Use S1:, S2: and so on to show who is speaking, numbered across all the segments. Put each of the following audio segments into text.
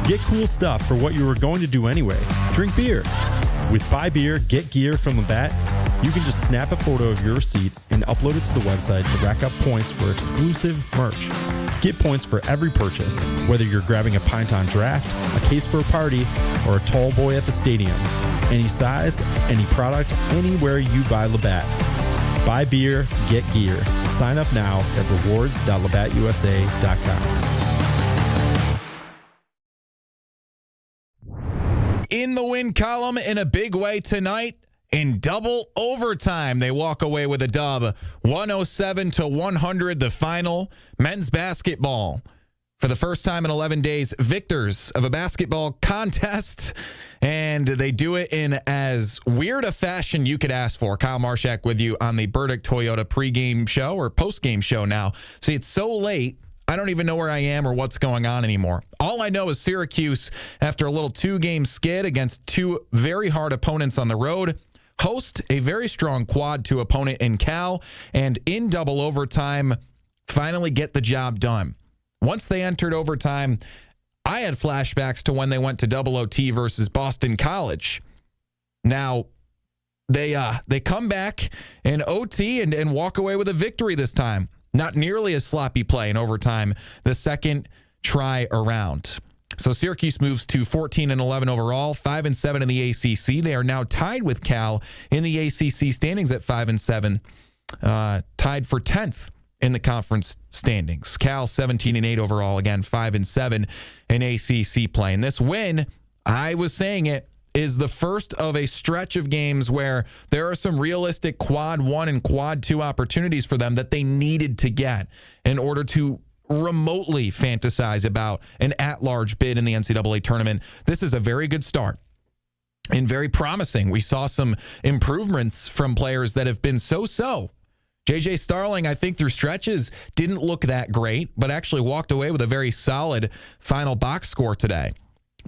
S1: Get cool stuff for what you were going to do anyway. Drink beer. With Buy Beer, Get Gear from Labatt, you can just snap a photo of your receipt and upload it to the website to rack up points for exclusive merch. Get points for every purchase, whether you're grabbing a pint on draft, a case for a party, or a tall boy at the stadium. Any size, any product, anywhere you buy Labatt. Buy beer, get gear. Sign up now at rewards.labattusa.com.
S2: In the win column in a big way tonight, in double overtime, they walk away with a dub. 107-100, the final. Men's basketball, for the first time in 11 days, victors of a basketball contest. And they do it in as weird a fashion you could ask for. Kyle Marchak with you on the Burdick Toyota pregame show, or postgame show now. See, it's so late, I don't even know where I am or what's going on anymore. All I know is Syracuse, after a little two-game skid against two very hard opponents on the road, host a very strong quad 2 opponent in Cal, and in double overtime, finally get the job done. Once they entered overtime, I had flashbacks to when they went to double OT versus Boston College. Now, they come back in OT and walk away with a victory this time. Not nearly as sloppy play in overtime the second try around. So Syracuse moves to 14-11 overall, 5-7 in the ACC. They are now tied with Cal in the ACC standings at 5-7, tied for 10th in the conference standings. Cal 17-8 overall, again 5-7 in ACC play. And this win, I was saying it, is the first of a stretch of games where there are some realistic quad 1 and quad 2 opportunities for them that they needed to get in order to remotely fantasize about an at-large bid in the NCAA tournament. This is a very good start and very promising. We saw some improvements from players that have been so-so. J.J. Starling, I think through stretches, didn't look that great, but actually walked away with a very solid final box score today.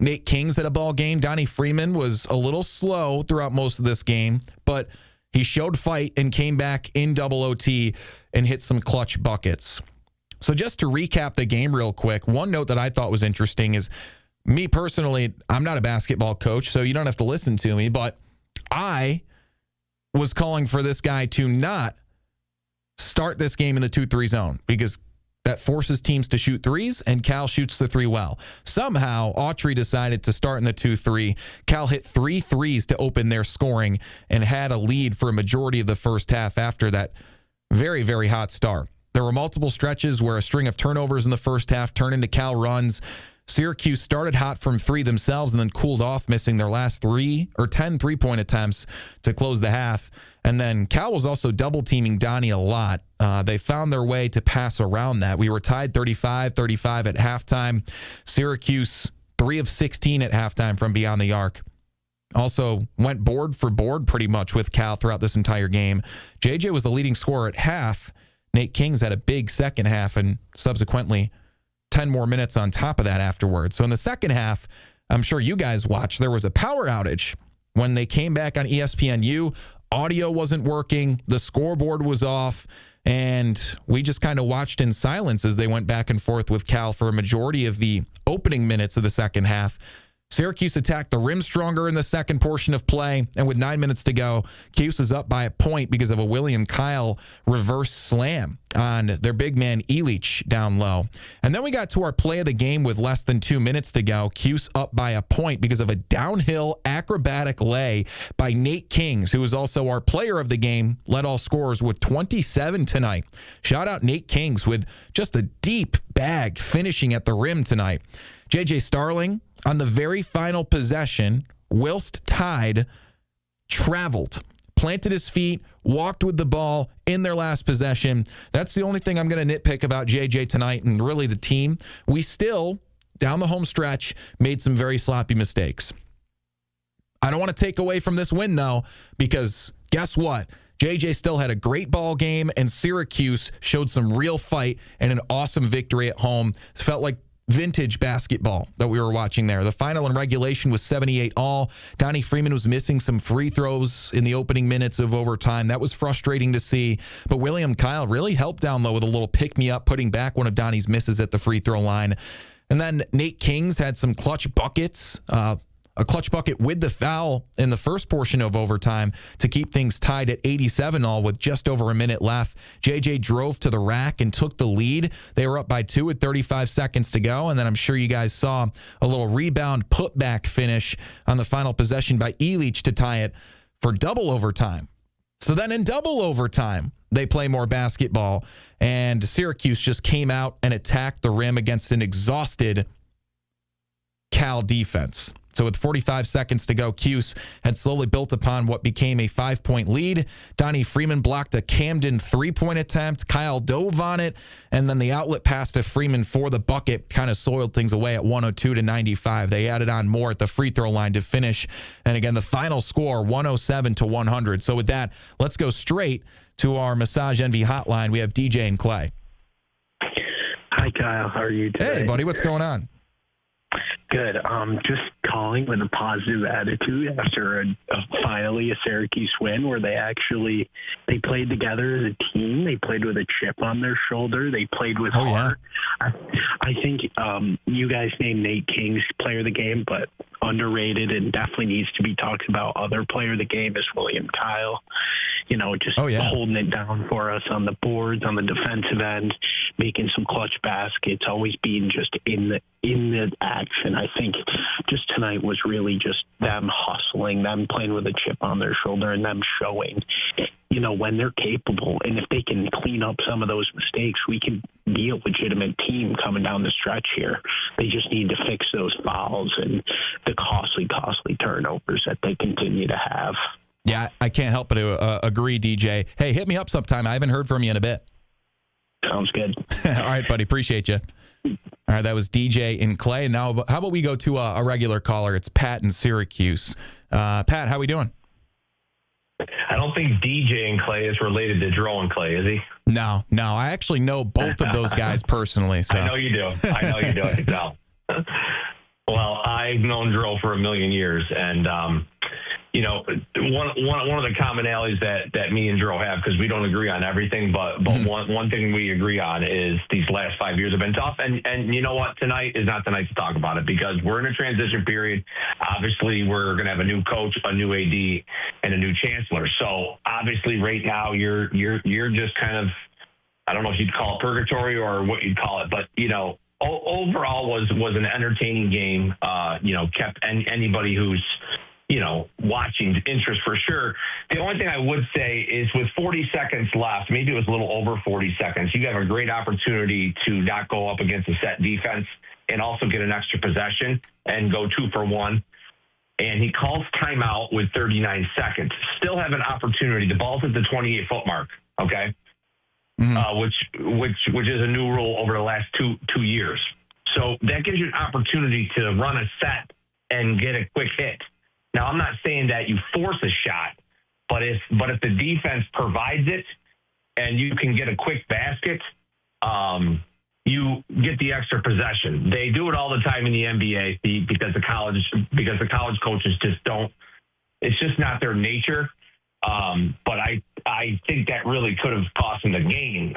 S2: Nate King's had a ball game. Donnie Freeman was a little slow throughout most of this game, but he showed fight and came back in double OT and hit some clutch buckets. So just to recap the game real quick, one note that I thought was interesting is, me personally, I'm not a basketball coach, so you don't have to listen to me, but I was calling for this guy to not start this game in the 2-3 zone because that forces teams to shoot threes, and Cal shoots the three well. Somehow, Autry decided to start in the 2-3. Cal hit 3 threes to open their scoring and had a lead for a majority of the first half after that very, very hot start. There were multiple stretches where a string of turnovers in the first half turned into Cal runs. Syracuse started hot from 3 themselves and then cooled off, missing their last 10 3-point attempts to close the half. And then Cal was also double-teaming Donnie a lot. They found their way to pass around that. We were tied 35-35 at halftime. Syracuse, 3 of 16 at halftime from beyond the arc. Also went board for board pretty much with Cal throughout this entire game. JJ was the leading scorer at half. Nate King's had a big second half and subsequently 10 more minutes on top of that afterwards. So in the second half, I'm sure you guys watched, there was a power outage when they came back on ESPNU. Audio wasn't working. The scoreboard was off. And we just kind of watched in silence as they went back and forth with Cal for a majority of the opening minutes of the second half. Syracuse attacked the rim stronger in the second portion of play, and with 9 minutes to go, Cuse is up by a point because of a William Kyle reverse slam on their big man Elich down low. And then we got to our play of the game with less than 2 minutes to go. Cuse up by a point because of a downhill acrobatic lay by Nate Kings, who was also our player of the game, led all scorers with 27 tonight. Shout out Nate Kings with just a deep bag finishing at the rim tonight. J.J. Starling, on the very final possession, whilst tied, traveled, planted his feet, walked with the ball in their last possession. That's the only thing I'm going to nitpick about JJ tonight and really the team. We still, down the home stretch, made some very sloppy mistakes. I don't want to take away from this win, though, because guess what? JJ still had a great ball game, and Syracuse showed some real fight and an awesome victory at home. Felt like vintage basketball that we were watching there. The final in regulation was 78-all. Donnie Freeman was missing some free throws in the opening minutes of overtime. That was frustrating to see. But William Kyle really helped down low with a little pick-me-up, putting back one of Donnie's misses at the free throw line. And then Nate Kings had some clutch buckets, a clutch bucket with the foul in the first portion of overtime to keep things tied at 87-all with just over a minute left. JJ drove to the rack and took the lead. They were up by 2 with 35 seconds to go. And then I'm sure you guys saw a little rebound putback finish on the final possession by Elich to tie it for double overtime. So then in double overtime, they play more basketball, and Syracuse just came out and attacked the rim against an exhausted Cal defense. So with 45 seconds to go, Cuse had slowly built upon what became a 5-point lead. Donnie Freeman blocked a Camden three-point attempt. Kyle dove on it, and then the outlet pass to Freeman for the bucket kind of soiled things away at 102-95. They added on more at the free throw line to finish. And again, the final score, 107-100. So with that, let's go straight to our Massage Envy hotline. We have DJ and Clay.
S3: Hi, Kyle. How are you today?
S2: Hey, buddy. What's going on?
S3: Good. Just calling with a positive attitude after finally a Syracuse win where they played together as a team. They played with a chip on their shoulder. They played with heart. Yeah. I think you guys named Nate King's player of the game, but underrated and definitely needs to be talked about. Other player of the game is William Kyle. Holding it down for us on the boards, on the defensive end, making some clutch baskets, always being just in the action. I think just tonight was really just them hustling, them playing with a chip on their shoulder, and them showing, when they're capable. And if they can clean up some of those mistakes, we can be a legitimate team coming down the stretch here. They just need to fix those fouls and the costly turnovers that they continue to have.
S2: Yeah, I can't help but to agree, DJ. Hey, hit me up sometime. I haven't heard from you in a bit.
S3: Sounds good.
S2: All right, buddy. Appreciate you. All right, that was DJ and Clay. Now, how about we go to a regular caller? It's Pat in Syracuse. Pat, how we doing?
S4: I don't think DJ and Clay is related to Dro and Clay, is he?
S2: No. I actually know both of those guys personally. So.
S4: I know you do. I can tell. Well, I've known Dro for a million years, and one of the commonalities that me and Dro have, because we don't agree on everything, but one thing we agree on is these last 5 years have been tough. And you know what? Tonight is not the night to talk about it, because we're in a transition period. Obviously, we're going to have a new coach, a new AD, and a new chancellor. So obviously, right now you're just kind of, I don't know if you'd call it purgatory or what you'd call it, but overall was an entertaining game. Kept anybody who's watching interest for sure. The only thing I would say is with 40 seconds left, maybe it was a little over 40 seconds, you have a great opportunity to not go up against a set defense and also get an extra possession and go 2 for 1. And he calls timeout with 39 seconds. Still have an opportunity. The ball's at the 28-foot mark, okay? Mm-hmm. Which is a new rule over the last two years. So that gives you an opportunity to run a set and get a quick hit. Now, I'm not saying that you force a shot, but if the defense provides it and you can get a quick basket, you get the extra possession. They do it all the time in the NBA because the college coaches just don't. It's just not their nature. But I think that really could have cost them the game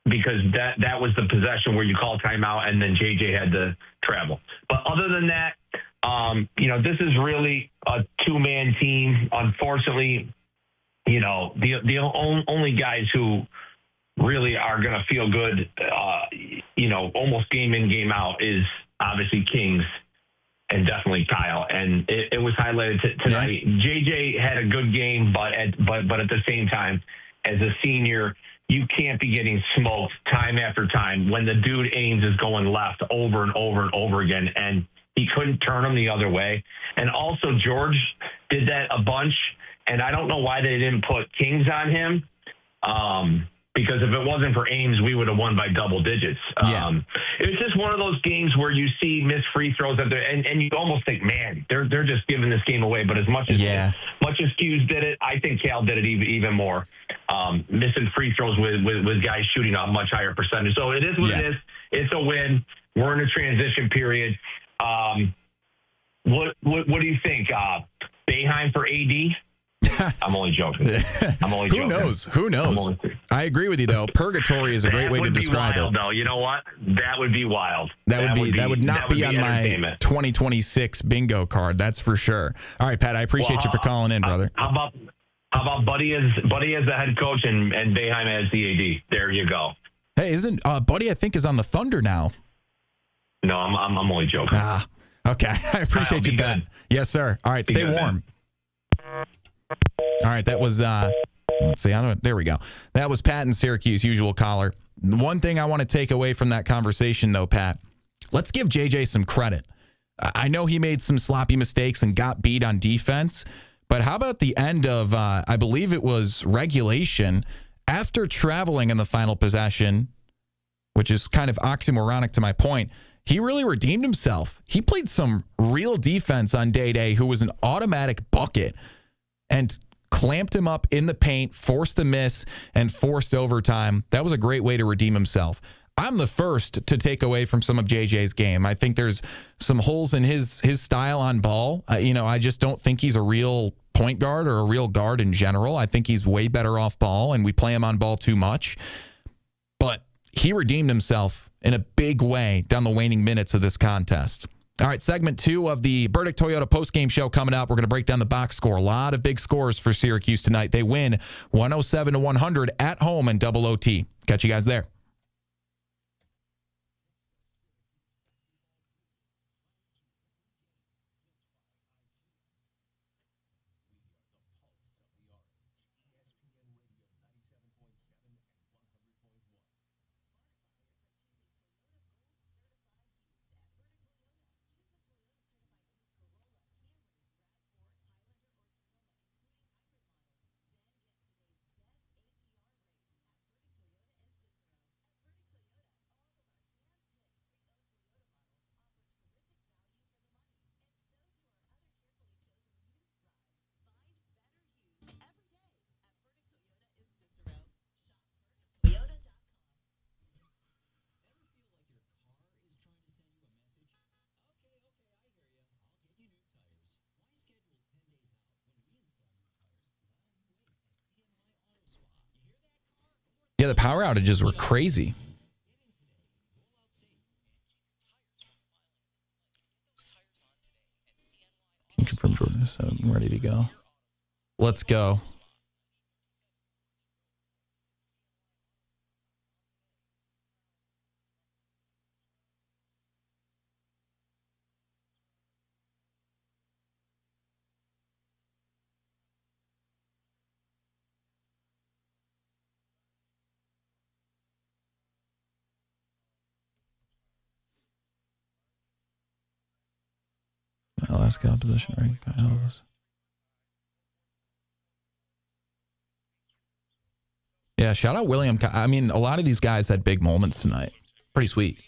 S4: because that was the possession where you call timeout and then JJ had to travel. But other than that, this is really a two-man team. Unfortunately, the only guys who really are going to feel good, almost game in, game out is obviously Kings and definitely Kyle. And it was highlighted tonight. Yeah. JJ had a good game, but at the same time, as a senior, you can't be getting smoked time after time when the dude Ames is going left over and over and over again, and he couldn't turn him the other way. And also George did that a bunch, and I don't know why they didn't put Kings on him. Because if it wasn't for Ames, we would have won by double digits. It was just one of those games where you see missed free throws and you almost think, man, they're just giving this game away. But as much as Cuse did it, I think Cal did it even more. Missing free throws with guys shooting a much higher percentage. So it is what it is. It's a win. We're in a transition period. What do you think? Boeheim for AD? I'm only joking.
S2: Who knows? I agree with you, though. Purgatory is a great way to describe
S4: wild,
S2: it.
S4: Though. You know what? That would be wild.
S2: That would not be on my 2026 bingo card. That's for sure. All right, Pat, I appreciate you for calling in, brother.
S4: How about Buddy as the head coach and Boeheim as the AD? There you go.
S2: Hey, isn't Buddy? I think is on the Thunder now.
S4: No, I'm only joking.
S2: Okay. I appreciate you, Pat. Yes, sir. All right, stay warm. All right, that was. Let's see. There we go. That was Pat in Syracuse, usual caller. The one thing I want to take away from that conversation, though, Pat, let's give JJ some credit. I know he made some sloppy mistakes and got beat on defense, but how about the end of, I believe it was regulation, after traveling in the final possession, which is kind of oxymoronic to my point, he really redeemed himself. He played some real defense on Day, who was an automatic bucket, and clamped him up in the paint, forced a miss, and forced overtime. That was a great way to redeem himself. I'm the first to take away from some of JJ's game. I think there's some holes in his style on ball. I just don't think he's a real point guard or a real guard in general. I think he's way better off ball, and we play him on ball too much. But he redeemed himself in a big way down the waning minutes of this contest. All right, segment 2 of the Burdick Toyota postgame show coming up. We're going to break down the box score. A lot of big scores for Syracuse tonight. They win 107-100 at home in double OT. Catch you guys there. Yeah, the power outages were crazy. You confirm Jordan, so I'm ready to go. Let's go. Alaska opposition, right? Kyle's. Yeah, shout out William. I mean, a lot of these guys had big moments tonight. Pretty sweet.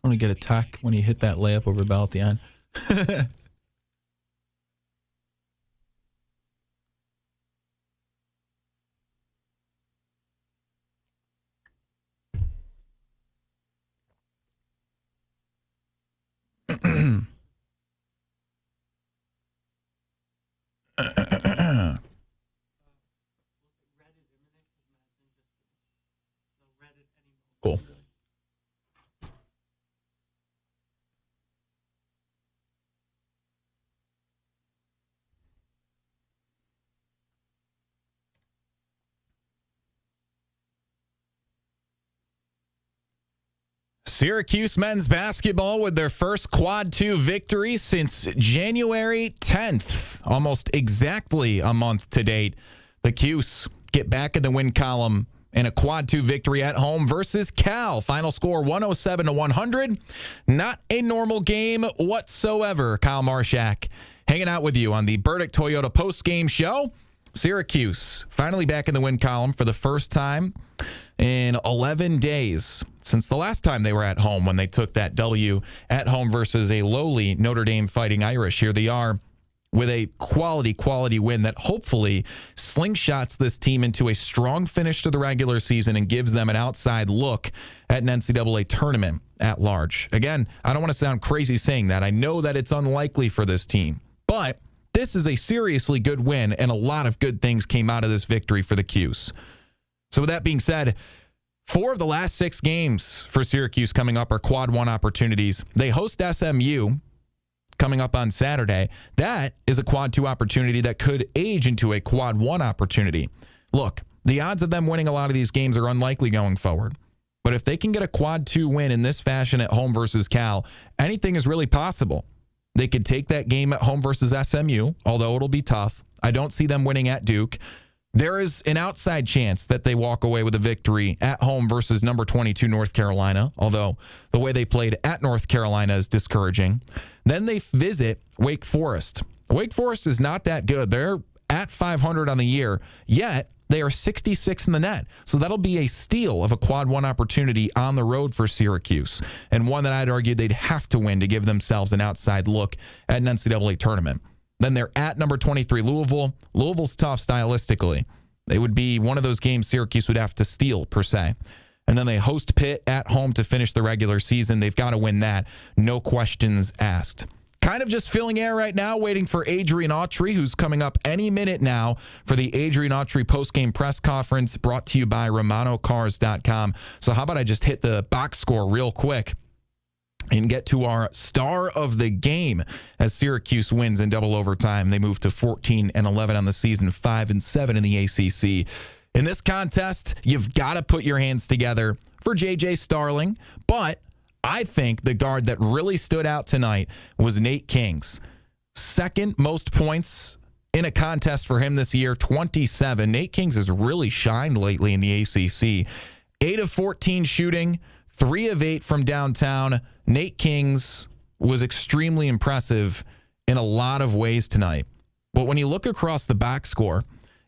S2: want to get a tuck when he hit that layup over Bell at the end. Cool. Syracuse men's basketball with their first Quad 2 victory since January 10th, almost exactly a month to date. The Cuse get back in the win column in a Quad 2 victory at home versus Cal. Final score 107-100. Not a normal game whatsoever. Kyle Marchak hanging out with you on the Burdick Toyota postgame show. Syracuse finally back in the win column for the first time in 11 days since the last time they were at home when they took that W at home versus a lowly Notre Dame Fighting Irish. Here they are with a quality win that hopefully slingshots this team into a strong finish to the regular season and gives them an outside look at an NCAA tournament at large. Again, I don't want to sound crazy saying that. I know that it's unlikely for this team, but this is a seriously good win, and a lot of good things came out of this victory for the Cuse. So with that being said, 4 of the last 6 games for Syracuse coming up are Quad 1 opportunities. They host SMU coming up on Saturday. That is a Quad 2 opportunity that could age into a Quad 1 opportunity. Look, the odds of them winning a lot of these games are unlikely going forward. But if they can get a Quad 2 win in this fashion at home versus Cal, anything is really possible. They could take that game at home versus SMU, although it'll be tough. I don't see them winning at Duke. There is an outside chance that they walk away with a victory at home versus number 22 North Carolina, although the way they played at North Carolina is discouraging. Then they visit Wake Forest. Wake Forest is not that good. They're at 500 on the year, yet they are 66 in the net. So that'll be a steal of a Quad 1 opportunity on the road for Syracuse, and one that I'd argue they'd have to win to give themselves an outside look at an NCAA tournament. Then they're at number 23 Louisville. Louisville's tough stylistically. It would be one of those games Syracuse would have to steal, per se. And then they host Pitt at home to finish the regular season. They've got to win that. No questions asked. Kind of just filling air right now, waiting for Adrian Autry, who's coming up any minute now for the Adrian Autry postgame press conference brought to you by RomanoCars.com. So how about I just hit the box score real quick and get to our star of the game as Syracuse wins in double overtime. They move to 14-11 on the season, 5-7 in the ACC. In this contest, you've got to put your hands together for J.J. Starling, but I think the guard that really stood out tonight was Nate Kings. Second most points in a contest for him this year, 27. Nate Kings has really shined lately in the ACC. 8 of 14 shooting, 3 of 8 from downtown. Nate Kings was extremely impressive in a lot of ways tonight. But when you look across the box score,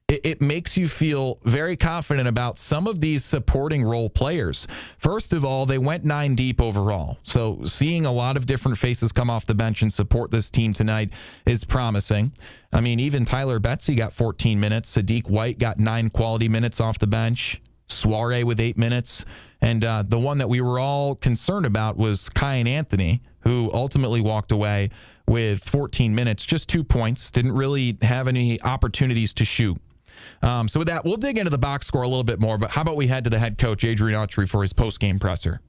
S2: it makes you feel very confident about some of these supporting role players. First of all, they went 9 deep overall. So seeing a lot of different faces come off the bench and support this team tonight is promising. I mean, even Tyler Betsy got 14 minutes. Sadiq White got 9 quality minutes off the bench. Soiree with 8 minutes. And the one that we were all concerned about was Kyan Anthony, who ultimately walked away with 14 minutes, just 2 points, didn't really have any opportunities to shoot. So with that, we'll dig into the box score a little bit more, but how about we head to the head coach, Adrian Autry, for his post-game presser?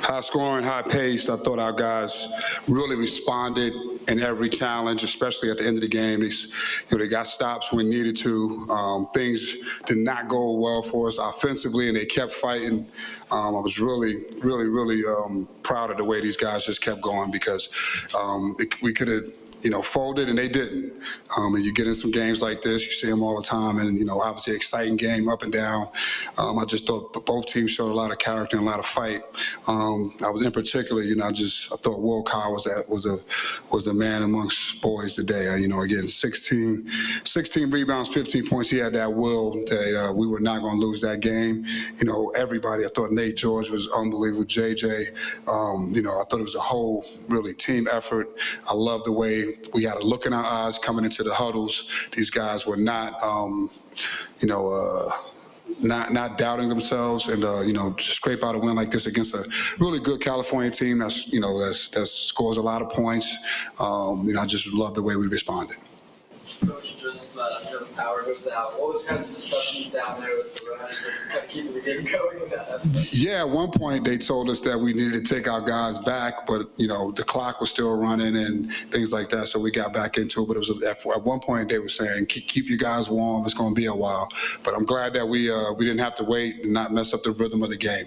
S5: High scoring, high pace. I thought our guys really responded in every challenge, especially at the end of the game. They got stops when needed to. Things did not go well for us offensively, and they kept fighting. I was really proud of the way these guys just kept going because we could have folded, and they didn't. And you get in some games like this, you see them all the time, and, obviously exciting game up and down. I just thought both teams showed a lot of character and a lot of fight. I was in particular, I thought Will Kyle was a man amongst boys today. Again, 16 rebounds, 15 points. He had that will that we were not going to lose that game. Everybody, I thought Nate George was unbelievable. JJ, I thought it was a whole really team effort. I love the way we had a look in our eyes coming into the huddles. These guys were not, not doubting themselves, and to scrape out a win like this against a really good California team that scores a lot of points. I just love the way we responded.
S6: Coach, just the power goes out. What was kind of the discussions down there with the refs to kind of keep the game going in that aspect? Yeah,
S5: at one point they told us that we needed to take our guys back, but the clock was still running and things like that, so we got back into it. But it was at one point they were saying, keep your guys warm. It's going to be a while. But I'm glad that we didn't have to wait and not mess up the rhythm of the game.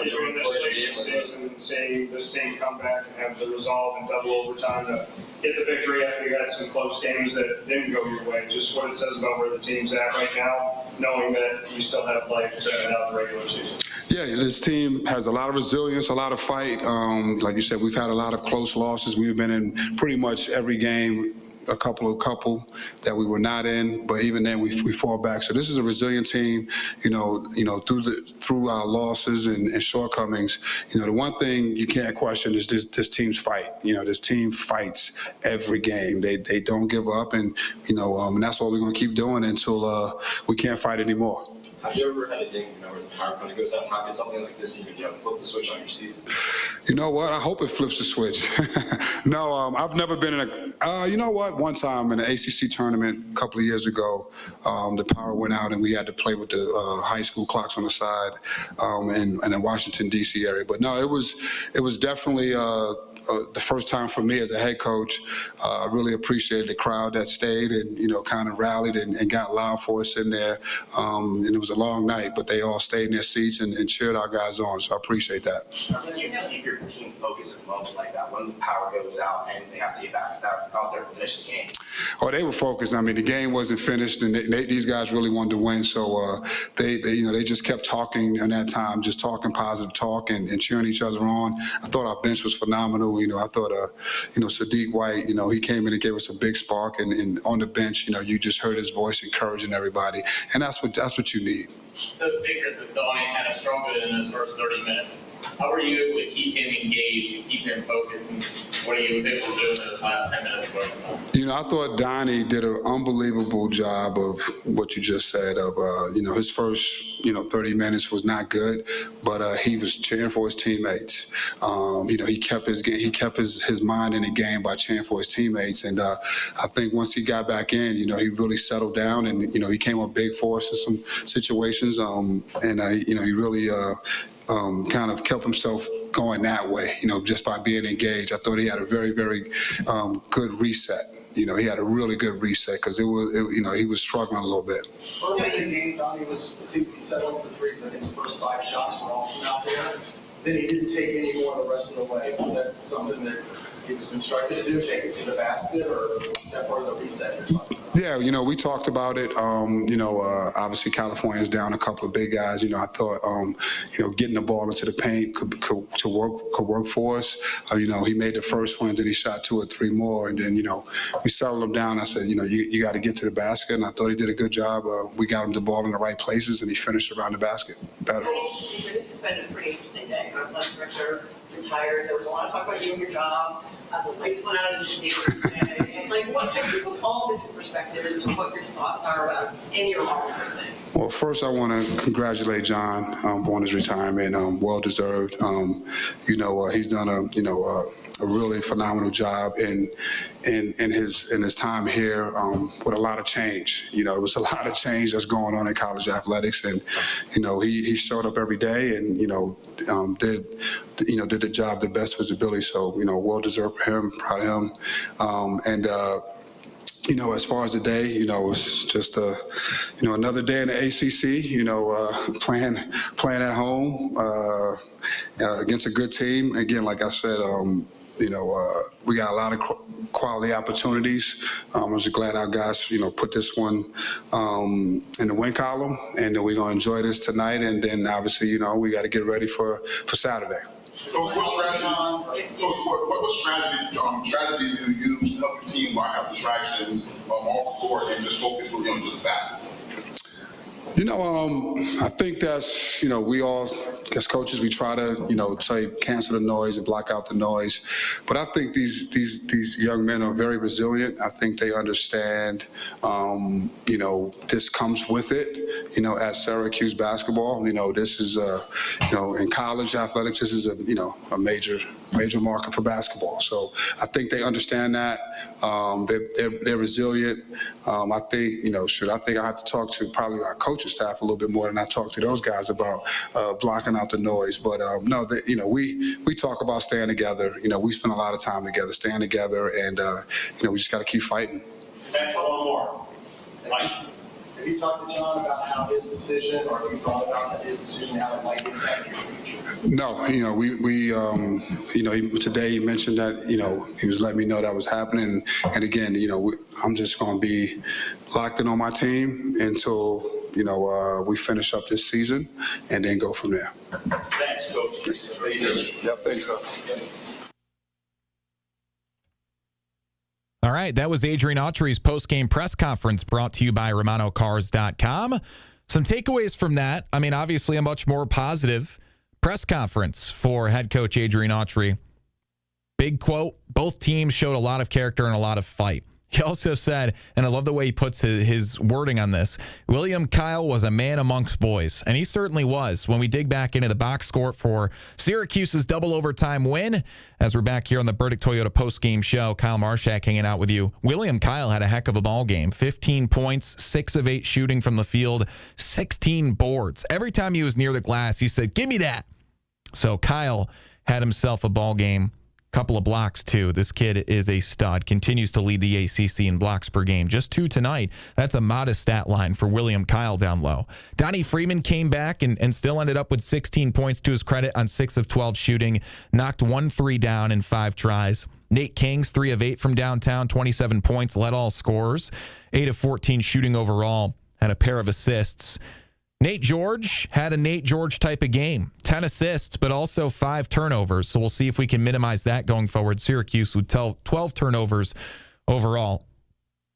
S7: During this late in the season, seeing this team come back and have the resolve in double overtime to get the victory after you had some close games that didn't go your way, just what it says about where the team's at right now, knowing that you still have life to end out the regular season.
S5: Yeah, this team has a lot of resilience, a lot of fight. Like you said, we've had a lot of close losses. We've been in pretty much every game, a couple that we were not in, but even then we fall back. So this is a resilient team, through our losses and shortcomings. The one thing you can't question is this team's fight. This team fights every game. They don't give up, and and that's what we're going to keep doing until we can't fight anymore.
S6: Have you ever had a game, where the power kind of goes out? How can something like this even, flip the switch on your season?
S5: You know what? I hope it flips the switch. No, I've never been in one time in an ACC tournament a couple of years ago, the power went out and we had to play with the high school clocks on the side in the Washington, D.C. area. But no, it was definitely the first time for me as a head coach. I really appreciated the crowd that stayed and, kind of rallied and got loud for us in there. And it was a long night, but they all stayed in their seats and cheered our guys on, so I appreciate that.
S8: How can you keep your team focused in a moment like that when the power goes out and they have to get back out there to finish the game?
S5: Oh, they were focused. I mean, the game wasn't finished, and these guys really wanted to win. So they just kept talking in that time, just talking positive talk and cheering each other on. I thought our bench was phenomenal. I thought Sadiq White, he came in and gave us a big spark, and on the bench, you just heard his voice encouraging everybody, and that's what you need.
S9: It's no secret that Donnie kind of struggled in his first 30 minutes. How were you able to keep him engaged and keep him focused, and what he was able to do in those last 10 minutes of overtime?
S5: I thought Donnie did an unbelievable job of what you just said. His first 30 minutes was not good, but he was cheering for his teammates. He kept his mind in the game by cheering for his teammates, and I think once he got back in, he really settled down, and he came up big for us in some situations, and he really kind of kept himself going that way, just by being engaged. I thought he had a very, very good reset. He had a really good reset because he was struggling a little bit.
S8: Early in the game, Donnie seemed to be settling for threes. I think his first 5 shots were all from out there. Then he didn't take any more the rest of the way. Was that something that he was instructed to do, take it to the basket, or is that part of the reset you're talking about?
S5: Yeah, we talked about it. Obviously California's down a couple of big guys. I thought, getting the ball into the paint could work for us. He made the first one, and then he shot 2 or 3 more, and then, we settled him down. I said, you got to get to the basket, and I thought he did a good job. We got him the ball in the right places, and he finished around the basket better.
S10: This has been a pretty interesting day. Our athletic director retired. There was a lot of talk about you and your job. The lights went out in the season. And what can you put all this in perspective as to what your thoughts are about any or all of those things?
S5: Well, first I want to congratulate John on his retirement. Well deserved. He's done a really phenomenal job in his time here with a lot of change. It was a lot of change that's going on in college athletics, and he showed up every day and did the job the best of his ability. So well deserved for him. Proud of him. As far as the day, it was just another day in the ACC. Playing at home against a good team. Again, like I said, we got a lot of quality opportunities. I'm just glad our guys, put this one in the win column, and we're going to enjoy this tonight. And then obviously, we got to get ready for Saturday.
S11: Coach, what strategy do you use to help your team block out distractions off the court and just focus really on just basketball?
S5: I think that's, we all, as coaches, we try to, say cancel the noise and block out the noise. But I think these young men are very resilient. I think they understand, this comes with it, at Syracuse basketball. This is, in college athletics, this is a major market for basketball. So I think they understand that. They're resilient. I think, I think I have to talk to probably our coaching staff a little bit more than I talk to those guys about blocking out the noise. But no, we talk about staying together. We spend a lot of time together, staying together, and we just got to keep fighting.
S7: Thanks for one more. Mike.
S8: Have you talked to John about how his decision, or have you thought about his decision, how it might impact your future?
S5: No, today he mentioned that, he was letting me know that was happening. And again, I'm just going to be locked in on my team until, we finish up this season and then go from there.
S7: Thanks, Coach.
S5: Yep, thanks, Coach.
S2: All right, that was Adrian Autry's post-game press conference brought to you by RomanoCars.com. Some takeaways from that. I mean, obviously a much more positive press conference for head coach Adrian Autry. Big quote, both teams showed a lot of character and a lot of fight. He also said, and I love the way he puts his wording on this, William Kyle was a man amongst boys, and he certainly was. When we dig back into the box score for Syracuse's double overtime win, as we're back here on the Burdick Toyota postgame show, Kyle Marchak hanging out with you. William Kyle had a heck of a ball game. 15 points, 6 of 8 shooting from the field, 16 boards. Every time he was near the glass, he said, "Give me that." So Kyle had himself a ball game. Couple of blocks, too. This kid is a stud. Continues to lead the ACC in blocks per game. Just 2 tonight. That's a modest stat line for William Kyle down low. Donnie Freeman came back and still ended up with 16 points to his credit on 6 of 12 shooting. Knocked 1 3 down in 5 tries. Nate Kings, 3 of 8 from downtown, 27 points, led all scorers. 8 of 14 shooting overall. Had a pair of assists. Nate George had a Nate George type of game. 10 assists, but also 5 turnovers. So we'll see if we can minimize that going forward. Syracuse with 12 turnovers overall.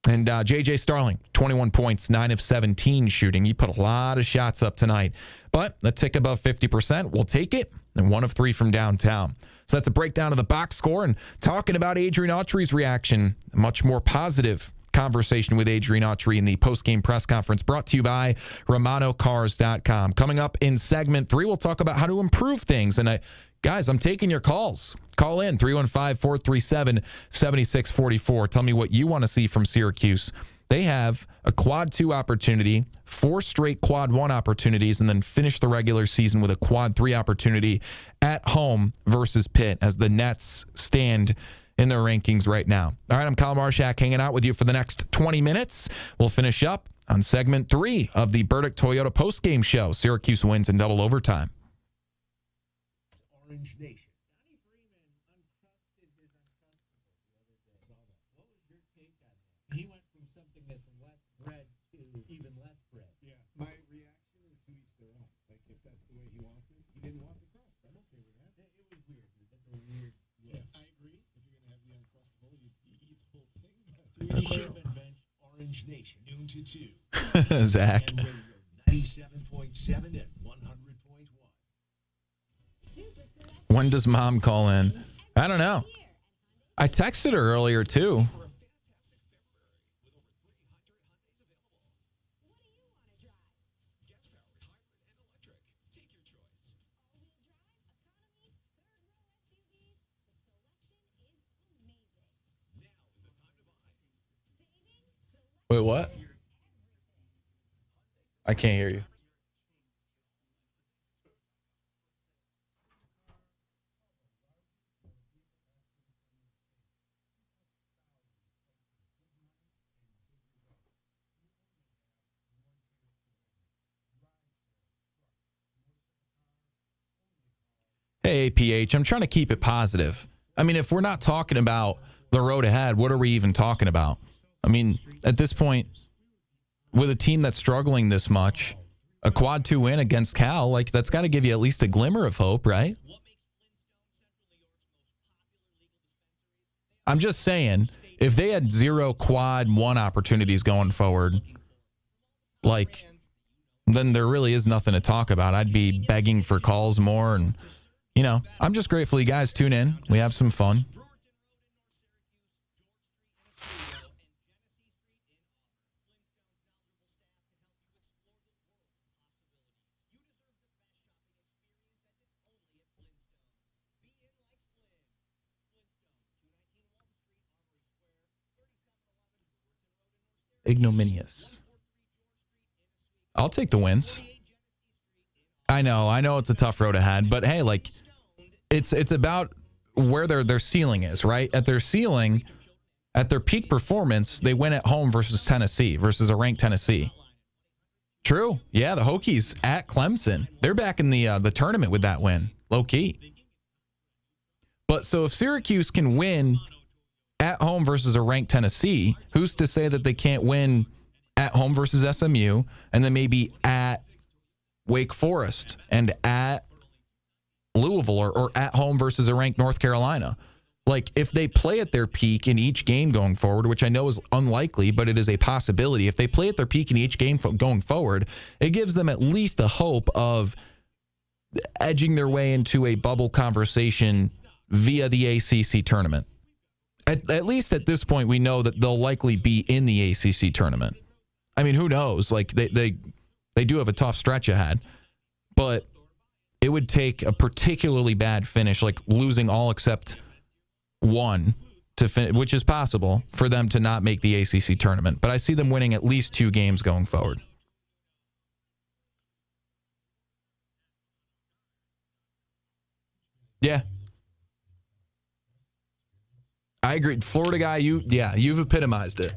S2: And J.J. Starling, 21 points, 9 of 17 shooting. He put a lot of shots up tonight. But a tick above 50%, we'll take it. And 1 of 3 from downtown. So that's a breakdown of the box score. And talking about Adrian Autry's reaction, much more positive conversation with Adrian Autry in the post-game press conference brought to you by RomanoCars.com. Coming up in segment 3, we'll talk about how to improve things. And guys, I'm taking your calls. Call in 315-437-7644. Tell me what you want to see from Syracuse. They have a quad 2 opportunity, 4 straight quad 1 opportunities, and then finish the regular season with a quad 3 opportunity at home versus Pitt as the Nets stand in their rankings right now. All right, I'm Kyle Marchak hanging out with you for the next 20 minutes. We'll finish up on segment 3 of the Burdick Toyota postgame show. Syracuse wins in double overtime.
S12: Orange Nation. Donnie Freeman uncrusted his uncrustable the other day. What was your take on that? He went from something that's less bread to even less bread. Yeah. My reaction is to each their own. Like, if that's the way he wants it, he didn't want the crust. I'm okay with that. It was weird. That's a weird. Yeah, I agree. If you're going to have the uncrustable, you eat the whole thing. That's true. Orange Nation, noon to 2.
S2: Zach.
S12: 97.7 and 100.1.
S2: When does mom call in? I don't know. I texted her earlier, too. Wait, what? I can't hear you. Hey, APH, I'm trying to keep it positive. I mean, if we're not talking about the road ahead, what are we even talking about? I mean, at this point, with a team that's struggling this much, a quad 2 win against Cal, like that's got to give you at least a glimmer of hope, right? I'm just saying, if they had 0 quad 1 opportunities going forward, like, then there really is nothing to talk about. I'd be begging for calls more. And, you know, I'm just grateful you guys tune in. We have some fun. Ignominious. I'll take the wins. I know it's a tough road ahead, but hey, like it's about where their ceiling is, right? At their ceiling, at their peak performance, they win at home versus Tennessee, versus a ranked Tennessee. True. Yeah, the Hokies at Clemson. They're back in the tournament with that win, low key. But so if Syracuse can win at home versus a ranked Tennessee, who's to say that they can't win at home versus SMU and then maybe at Wake Forest and at Louisville or at home versus a ranked North Carolina? Like, if they play at their peak in each game going forward, which I know is unlikely, but it is a possibility. If they play at their peak in each game going forward, it gives them at least a hope of edging their way into a bubble conversation via the ACC tournament. At least at this point, we know that they'll likely be in the ACC tournament. I mean, who knows? Like, they do have a tough stretch ahead, but it would take a particularly bad finish, like losing all except one, which is possible, for them to not make the ACC tournament. But I see them winning at least 2 games going forward. Yeah. I agree. Florida guy, you've epitomized it.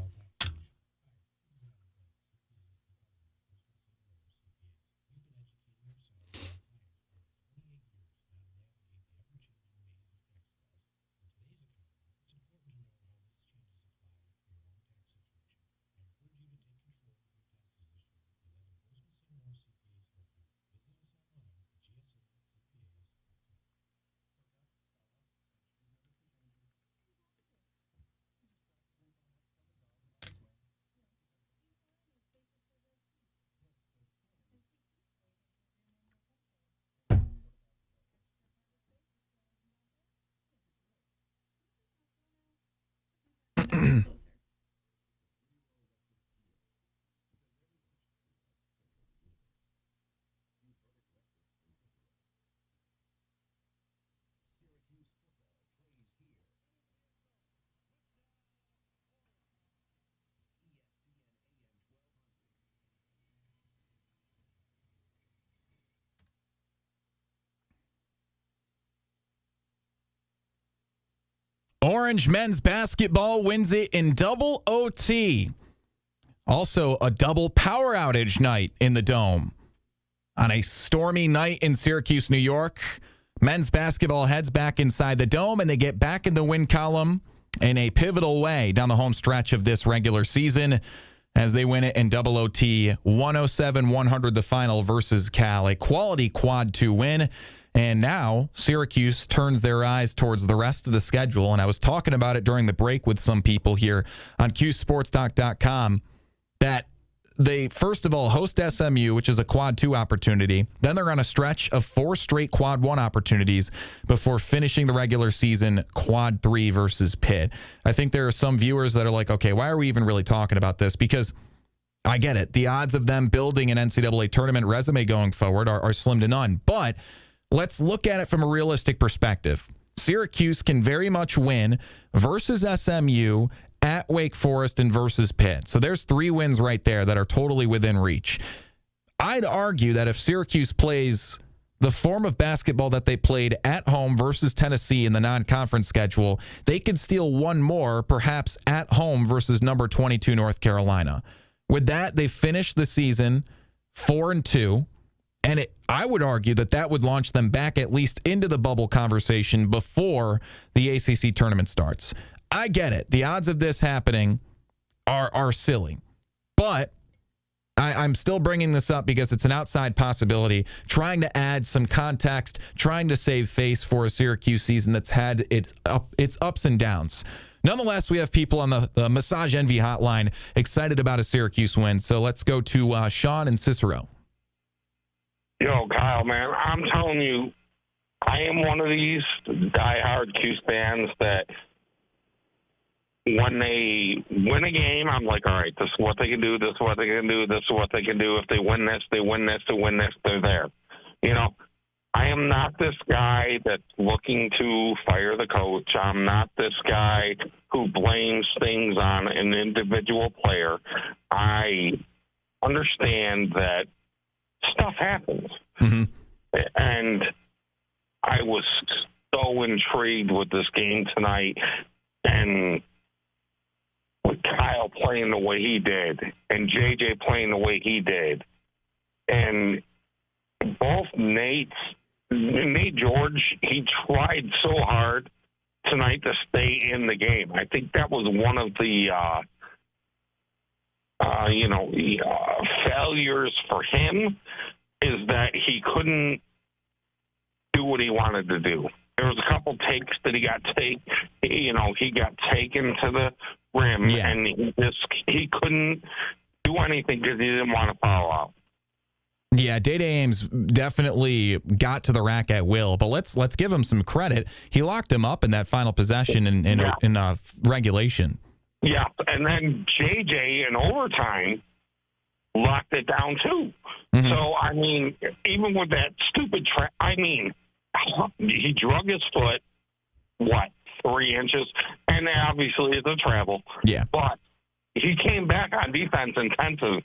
S2: Orange men's basketball wins it in double OT. Also, a double power outage night in the Dome. On a stormy night in Syracuse, New York, men's basketball heads back inside the Dome, and they get back in the win column in a pivotal way down the home stretch of this regular season as they win it in double OT, 107-100 the final versus Cal, a quality quad 2 win. And now Syracuse turns their eyes towards the rest of the schedule. And I was talking about it during the break with some people here on CuseSportsTalk.com that they, first of all, host SMU, which is a quad 2 opportunity. Then they're on a stretch of 4 straight quad 1 opportunities before finishing the regular season quad 3 versus Pitt. I think there are some viewers that are like, okay, why are we even really talking about this? Because I get it. The odds of them building an NCAA tournament resume going forward are slim to none. But let's look at it from a realistic perspective. Syracuse can very much win versus SMU, at Wake Forest, and versus Pitt. So there's 3 wins right there that are totally within reach. I'd argue that if Syracuse plays the form of basketball that they played at home versus Tennessee in the non-conference schedule, they could steal 1 more, perhaps at home versus number 22 North Carolina. With that, they finished the season 4-2. And I would argue that would launch them back at least into the bubble conversation before the ACC tournament starts. I get it. The odds of this happening are silly. But I'm still bringing this up because it's an outside possibility, trying to add some context, trying to save face for a Syracuse season that's had its ups and downs. Nonetheless, we have people on the Massage Envy hotline excited about a Syracuse win. So let's go to Sean and Cicero.
S13: Yo, Kyle, man, I'm telling you, I am one of these diehard Cuse fans that when they win a game, I'm like, all right, this is what they can do, this is what they can do, this is what they can do. If they win this, they win this, they win this, they're there. You know, I am not this guy that's looking to fire the coach. I'm not this guy who blames things on an individual player. I understand that stuff happens. Mm-hmm. And I was so intrigued with this game tonight, and with Kyle playing the way he did and JJ playing the way he did, and both Nate George, he tried so hard tonight to stay in the game. I think that was one of the failures for him, is that he couldn't do what he wanted to do. There was a couple takes that he got taken to the rim, and he couldn't do anything because he didn't want to foul out.
S2: Yeah, Day-Day Ames definitely got to the rack at will, but let's give him some credit. He locked him up in that final possession in regulation.
S13: Yeah, and then JJ in overtime locked it down too. Mm-hmm. So, I mean, even with that stupid he drug his foot, 3 inches? And obviously it's a travel.
S2: Yeah.
S13: But he came back on defense intensive.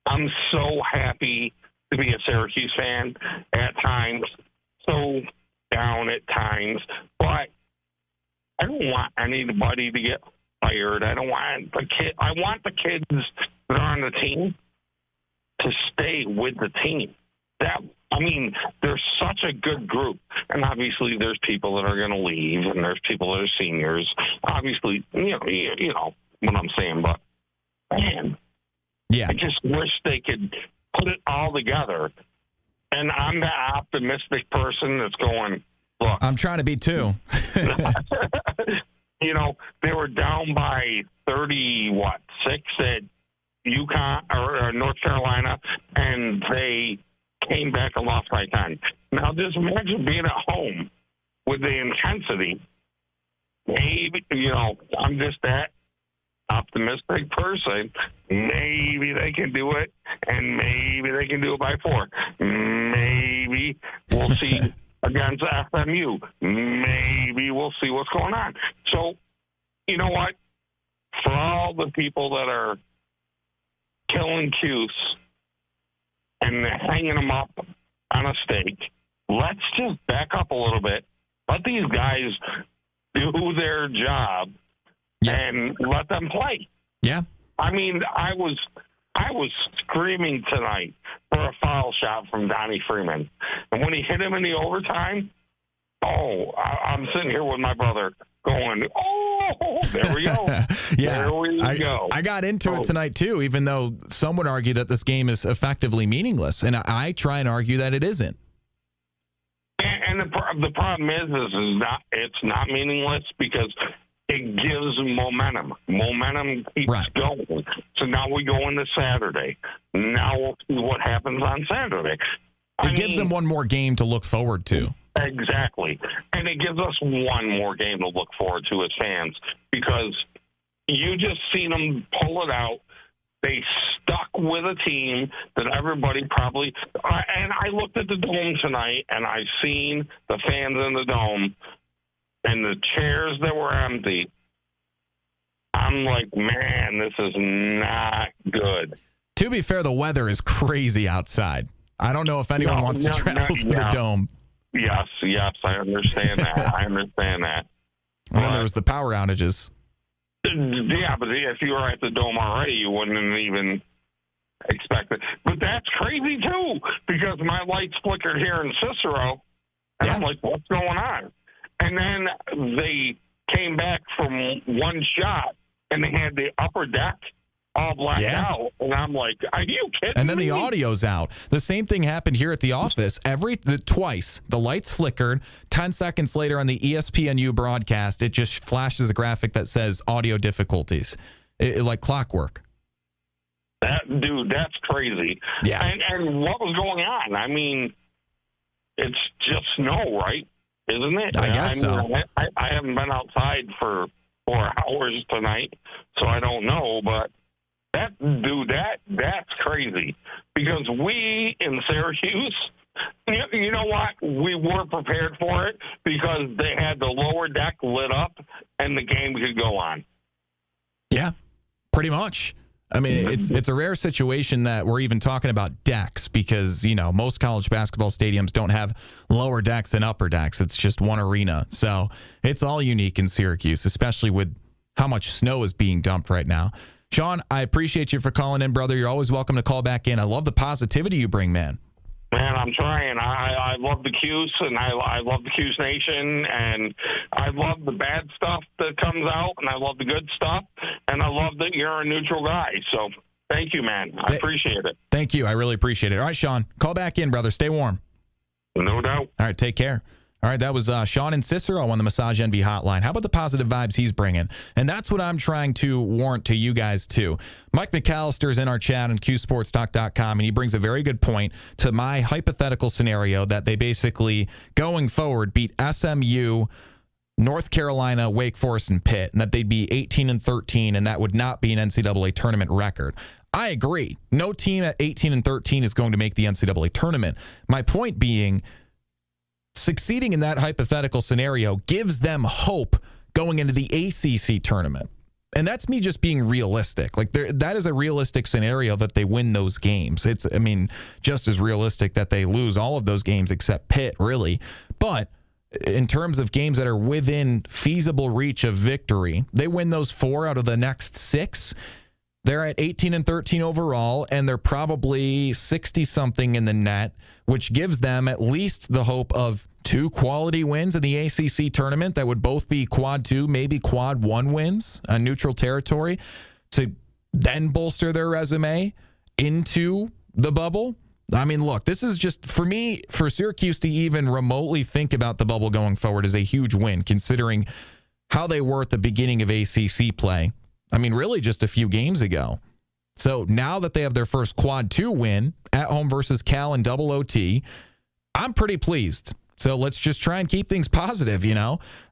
S13: I'm so happy to be a Syracuse fan at times, so down at times, but I don't want anybody to get fired. I want the kids that are on the team to stay with the team. There's such a good group, and obviously there's people that are going to leave, and there's people that are seniors. Obviously, you know what I'm saying, but man, I just wish they could put it all together. And I'm the optimistic person that's going, look,
S2: I'm trying to be too.
S13: They were down by 6 at UConn or North Carolina, and they came back and lost by 10. Now, just imagine being at home with the intensity. Maybe, I'm just that optimistic person. Maybe they can do it, and maybe they can do it by 4. Maybe we'll see against FMU. Maybe we'll see what's going on. So, you know what? For all the people that are killing Cuse and hanging them up on a stake, let's just back up a little bit. Let these guys do their job and let them play.
S2: Yeah.
S13: I was screaming tonight for a foul shot from Donnie Freeman. And when he hit him in the overtime, I'm sitting here with my brother going, there we go.
S2: Yeah,
S13: there we go.
S2: I got into it tonight, too, even though some would argue that this game is effectively meaningless. And I try and argue that it isn't.
S13: And the problem is it's not meaningless because it gives momentum. Momentum keeps going. So now we go into Saturday. Now we'll see what happens on Saturday.
S2: It gives them one more game to look forward to.
S13: Exactly. And it gives us one more game to look forward to as fans, because you just seen them pull it out. They stuck with a team that everybody probably and I looked at the Dome tonight, and I seen the fans in the Dome and the chairs that were empty. I'm like, man, this is not good.
S2: To be fair, the weather is crazy outside. I don't know if anyone wants to travel to the Dome.
S13: Yes, I understand that.
S2: And then there was the power outages.
S13: Yeah, but if you were at the Dome already, you wouldn't even expect it. But that's crazy, too, because my lights flickered here in Cicero, and I'm like, what's going on? And then they came back from one shot, and they had the upper deck all blacked out. And I'm like, are you kidding
S2: And then
S13: me?
S2: the audio's out. The same thing happened here at the office. Twice, the lights flickered. 10 seconds later on the ESPNU broadcast, it just flashes a graphic that says audio difficulties, like clockwork.
S13: Dude, that's crazy.
S2: Yeah.
S13: And what was going on? I mean, it's just snow, right? Isn't it?
S2: I guess so.
S13: I haven't been outside for 4 hours tonight, so I don't know, but that's crazy. Because we in Syracuse, you know what? We were prepared for it because they had the lower deck lit up and the game could go on.
S2: Yeah, pretty much. I mean, it's a rare situation that we're even talking about decks because, most college basketball stadiums don't have lower decks and upper decks. It's just one arena. So it's all unique in Syracuse, especially with how much snow is being dumped right now. Sean, I appreciate you for calling in, brother. You're always welcome to call back in. I love the positivity you bring, man.
S13: Man, I'm trying. I love the Cuse, and I love the Cuse Nation, and I love the bad stuff that comes out, and I love the good stuff, and I love that you're a neutral guy. So thank you, man. I appreciate it.
S2: Thank you. I really appreciate it. All right, Sean, call back in, brother. Stay warm.
S13: No doubt.
S2: All right, take care. All right, that was Sean in Cicero on the Massage Envy hotline. How about the positive vibes he's bringing? And that's what I'm trying to warrant to you guys, too. Mike McAllister is in our chat on QSportsTalk.com, and he brings a very good point to my hypothetical scenario that they basically, going forward, beat SMU, North Carolina, Wake Forest, and Pitt, and that they'd be 18-13, and that would not be an NCAA tournament record. I agree. No team at 18-13 is going to make the NCAA tournament. My point being, succeeding in that hypothetical scenario gives them hope going into the ACC tournament. And that's me just being realistic. Like that is a realistic scenario that they win those games. It's, just as realistic that they lose all of those games except Pitt, really. But in terms of games that are within feasible reach of victory, they win those 4 out of the next 6. They're at 18-13 overall, and they're probably 60-something in the net, which gives them at least the hope of 2 quality wins in the ACC tournament that would both be quad 2, maybe quad 1 wins on neutral territory to then bolster their resume into the bubble. I mean, look, this is just, for me, for Syracuse to even remotely think about the bubble going forward is a huge win, considering how they were at the beginning of ACC play. I mean, really just a few games ago. So now that they have their first quad 2 win at home versus Cal in double OT, I'm pretty pleased. So let's just try and keep things positive,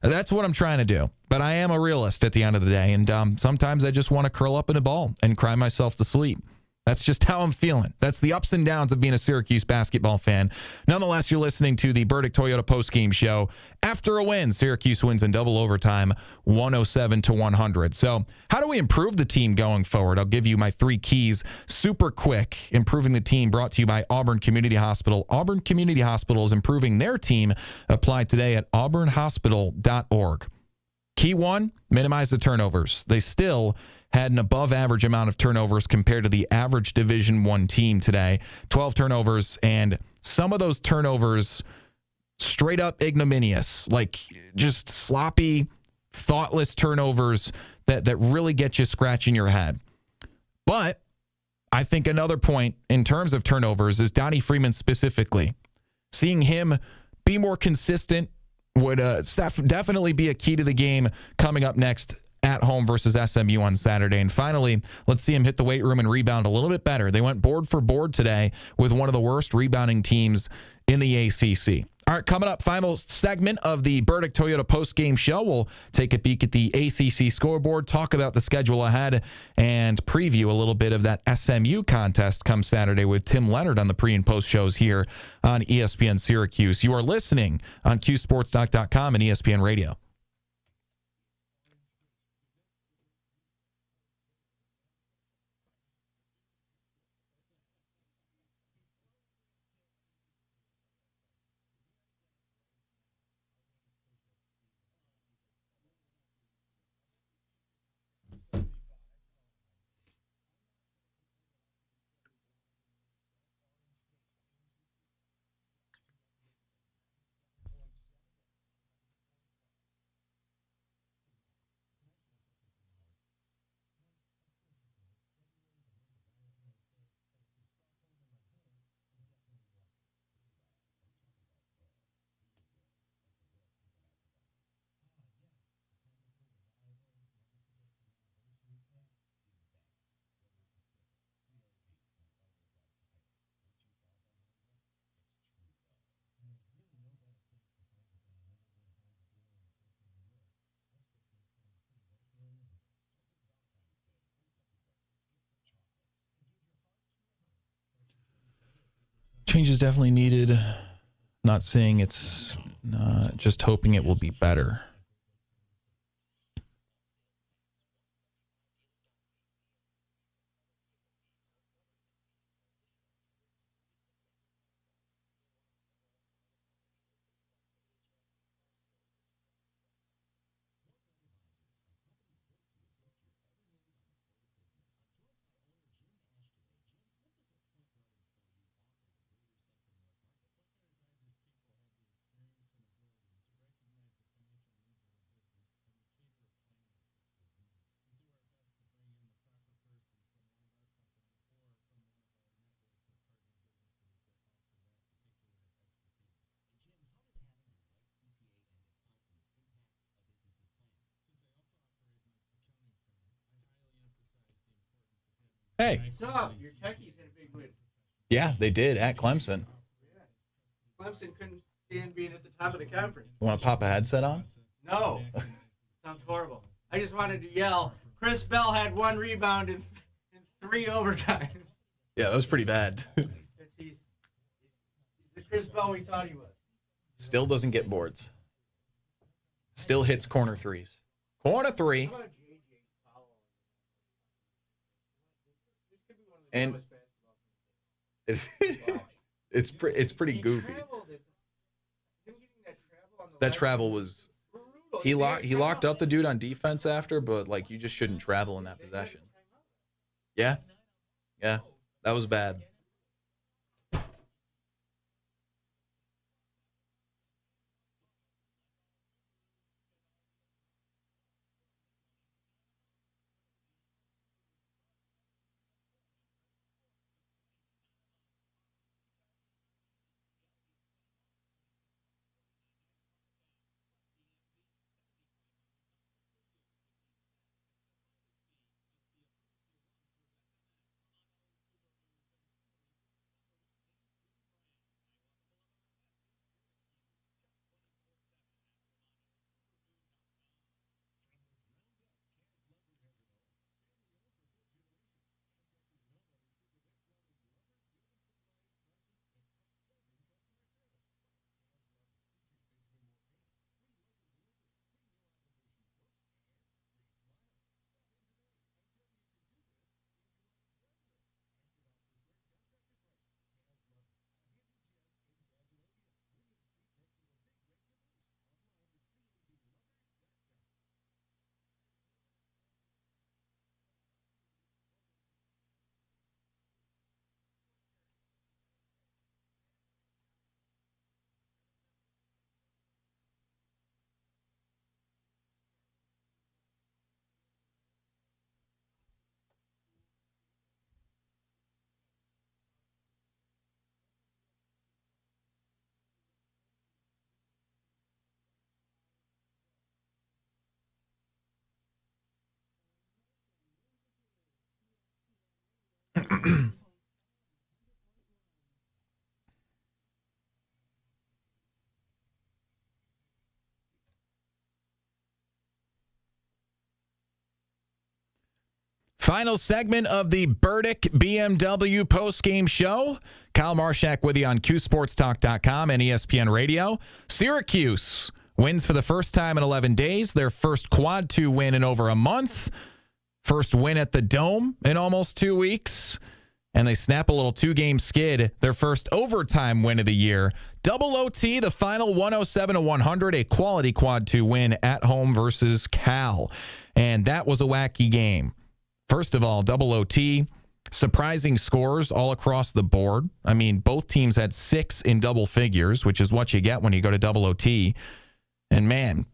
S2: That's what I'm trying to do. But I am a realist at the end of the day, and sometimes I just want to curl up in a ball and cry myself to sleep. That's just how I'm feeling. That's the ups and downs of being a Syracuse basketball fan. Nonetheless, you're listening to the Burdick Toyota postgame show. After a win, Syracuse wins in double overtime, 107-100. So how do we improve the team going forward? I'll give you my 3 keys super quick. Improving the team brought to you by Auburn Community Hospital. Auburn Community Hospital is improving their team. Apply today at auburnhospital.org. Key 1, minimize the turnovers. They still had an above average amount of turnovers compared to the average Division I team today. 12 turnovers, and some of those turnovers straight up ignominious, like just sloppy, thoughtless turnovers that really get you scratching your head. But I think another point in terms of turnovers is Donnie Freeman specifically. Seeing him be more consistent would definitely be a key to the game coming up next at home versus SMU on Saturday. And finally, let's see him hit the weight room and rebound a little bit better. They went board for board today with one of the worst rebounding teams in the ACC. All right, coming up, final segment of the Burdick Toyota postgame show. We'll take a peek at the ACC scoreboard, talk about the schedule ahead, and preview a little bit of that SMU contest come Saturday with Tim Leonard on the pre- and post shows here on ESPN Syracuse. You are listening on QSportsTalk.com and ESPN Radio. Change is definitely needed. Not saying it's just hoping it will be better. Hey.
S12: What's up? Your Techies had a big win.
S2: Yeah, they did at Clemson.
S12: Clemson couldn't stand being at the top of the conference.
S2: You want to pop a headset on?
S12: No. Sounds horrible. I just wanted to yell, Chris Bell had 1 rebound in 3 overtimes.
S2: Yeah, that was pretty bad.
S12: He's the Chris Bell we thought he was.
S2: Still doesn't get boards. Still hits corner threes. Corner 3. And it's pretty goofy. That travel was he locked up the dude on defense after, but like you just shouldn't travel in that possession. Yeah, that was bad. Final segment of the Burdick BMW postgame show. Kyle Marchak with you on CuseSportsTalk.com and ESPN Radio. Syracuse wins for the first time in 11 days. Their first Quad 2 win in over a month. First win at the Dome in almost 2 weeks. And they snap a little 2-game skid. Their first overtime win of the year. Double OT, the final 107-100, a quality Quad 2 win at home versus Cal. And that was a wacky game. First of all, double OT, surprising scores all across the board. I mean, both teams had 6 in double figures, which is what you get when you go to double OT. And man,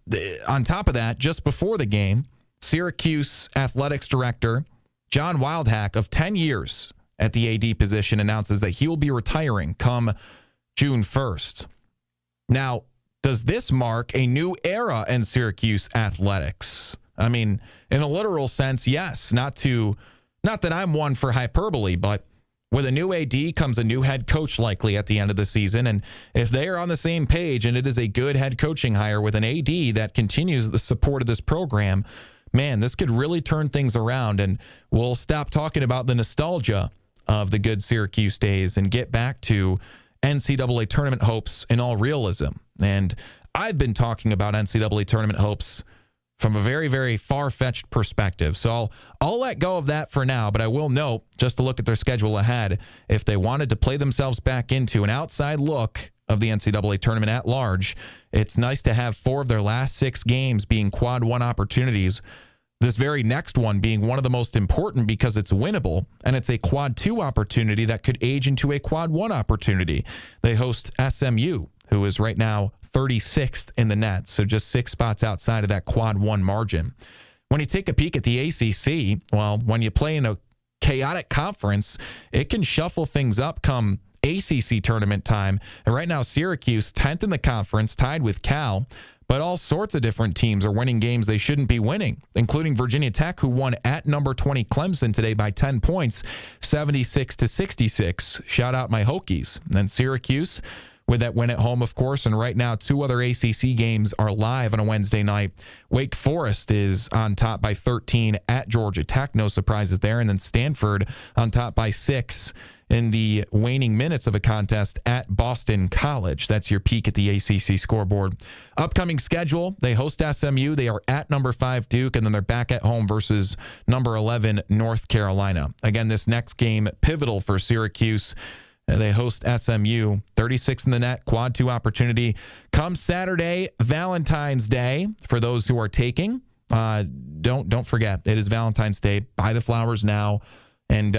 S2: on top of that, just before the game, Syracuse athletics director John Wildhack, of 10 years at the AD position, announces that he will be retiring come June 1st. Now, does this mark a new era in Syracuse athletics? I mean, in a literal sense, yes. Not that I'm one for hyperbole, but with a new AD comes a new head coach likely at the end of the season. And if they are on the same page and it is a good head coaching hire with an AD that continues the support of this program, man, this could really turn things around. And we'll stop talking about the nostalgia of the good Syracuse days and get back to NCAA tournament hopes in all realism. And I've been talking about NCAA tournament hopes from a very, very far-fetched perspective. So I'll let go of that for now, but I will note, just to look at their schedule ahead, if they wanted to play themselves back into an outside look of the NCAA tournament at large, it's nice to have 4 of their last 6 games being quad 1 opportunities. This very next one being one of the most important because it's winnable, and it's a quad 2 opportunity that could age into a quad 1 opportunity. They host SMU, who is right now 36th in the net, so just 6 spots outside of that quad 1 margin. When you take a peek at the ACC, well, when you play in a chaotic conference, it can shuffle things up come ACC tournament time. And right now, Syracuse, 10th in the conference, tied with Cal, but all sorts of different teams are winning games they shouldn't be winning, including Virginia Tech, who won at number 20 Clemson today by 10 points, 76-66. Shout out my Hokies. And then Syracuse, with that win at home, of course, and right now 2 other ACC games are live on a Wednesday night. Wake Forest is on top by 13 at Georgia Tech. No surprises there. And then Stanford on top by 6 in the waning minutes of a contest at Boston College. That's your peek at the ACC scoreboard. Upcoming schedule, they host SMU. They are at number 5 Duke, and then they're back at home versus number 11 North Carolina. Again, this next game, pivotal for Syracuse. They host SMU, 36 in the net, quad 2 opportunity. Come Saturday, Valentine's Day, for those who are taking. Don't forget, it is Valentine's Day. Buy the flowers now and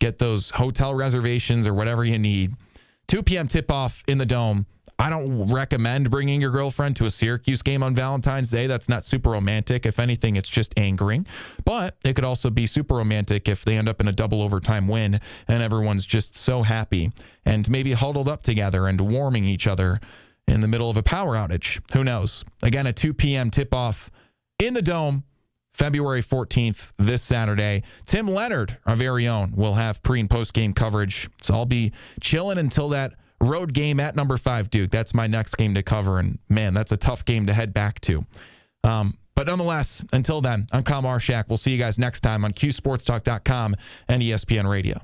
S2: get those hotel reservations or whatever you need. 2 p.m. tip-off in the Dome. I don't recommend bringing your girlfriend to a Syracuse game on Valentine's Day. That's not super romantic. If anything, it's just angering. But it could also be super romantic if they end up in a double overtime win and everyone's just so happy and maybe huddled up together and warming each other in the middle of a power outage. Who knows? Again, a 2 p.m. tip-off in the Dome, February 14th, this Saturday. Tim Leonard, our very own, will have pre- and post-game coverage. So I'll be chilling until that road game at number 5 Duke. That's my next game to cover, and man, that's a tough game to head back to. But nonetheless, until then, I'm Kyle Marchak. We'll see you guys next time on CuseSportsTalk.com and ESPN Radio.